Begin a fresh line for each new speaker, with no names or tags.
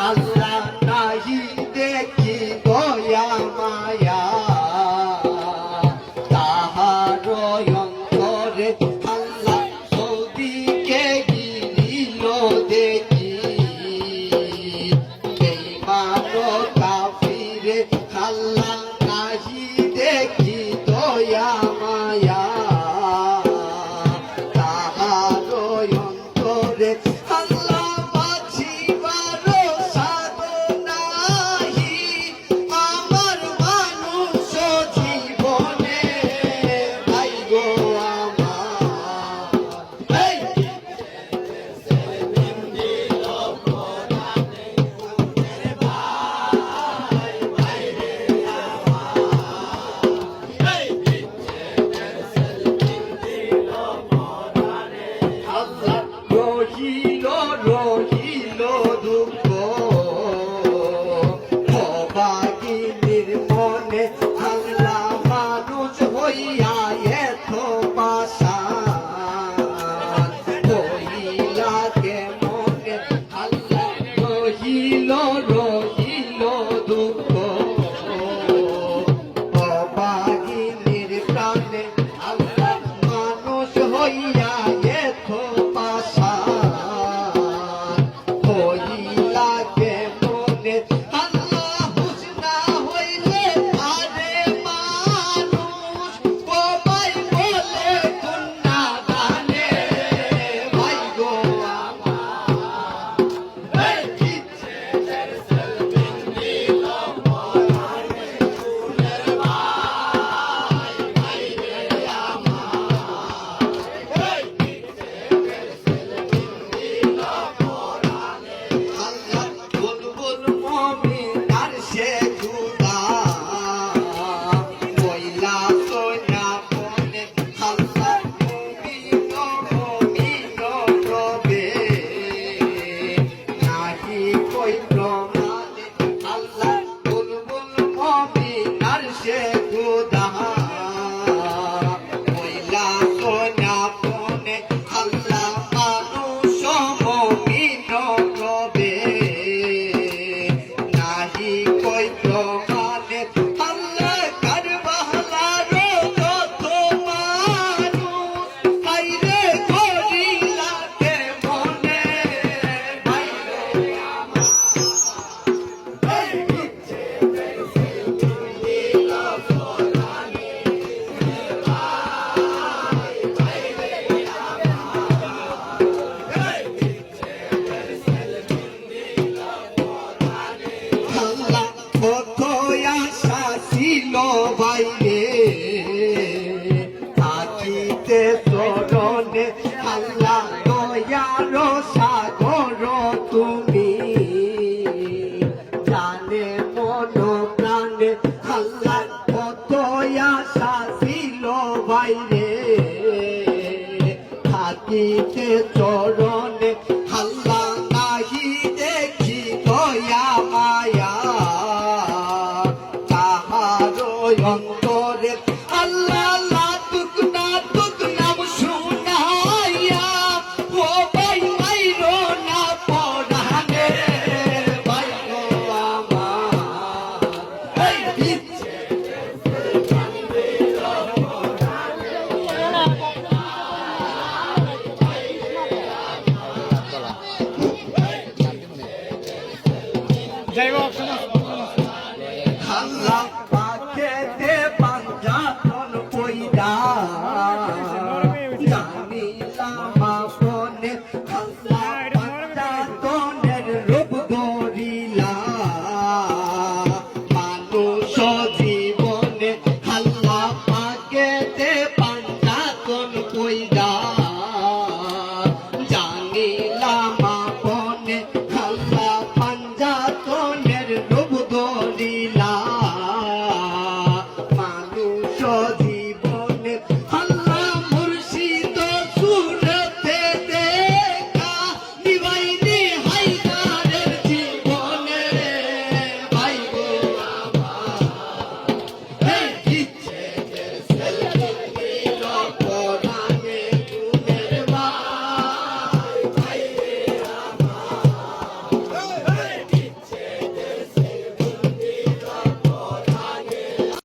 আল্লাহ নাহি দেখি দয়া মায়া তাহার অন্তরে আল্লাহ সৌদিকে গিরিল দেখি বেঈমান কাফিরে আল্লাহ নাহি দেখি দয়া মায়া তাহার অন্তরে আল্লাহ বাঁচিবার সাধনাহি আমার মানুষ জীবনে ভাই গো আমার এই আল্লাহ রহিল রহিল দুঃখ অবাগিনীর মনে আল্লাহ মানুষ হইয়া এত পাষাণ হইলা কেমনে আল্লাহ রহিল রহিল দুঃখ অবাগিনীর প্রাণে আল্লাহ মানুষ হইয়া এত পাষাণ হইলা কেমনে আল্লাহ হুজনা হইলে আরে মানুষ সবাই বলে কন্যা গানে ভাই গো আমার এই ইচ্ছে আল্লাহ বুলবুল মুমিনার সে খুদা কইলা সোনা বনে আল্লাহ মুমিন রবে নাহি কই প্রমাণে আল্লাহ বুলবুল মুমিনার সে খুদা কইলা সোনা বনে আল্লাহ মানুষ মুমিন রবে নাহি কই প্রমাণে আল্লাহ কারবালার যত মানুষ হাইরে করিলাতে মনে ভাই গো আমার এই ইচ্ছে দিল ফরানে আল্লাহ কত আশা ছিল বাইরে থাকিতে চরণে আল্লাহ দয়ার সাগর তুমি জানে মন প্রাণে আল্লাহ কত আশা ছিল বাইরে থাকিতে চরণে আল্লাহ নাহি দেখি দয়া মায়া তাহার অন্তরে আল্লাহ লাতুক নাম শুনাইয়া ও ভাই মাইরো না পড়ানে ভাই গো আমার এই ইচ্ছে
যাইব
আল্লাহ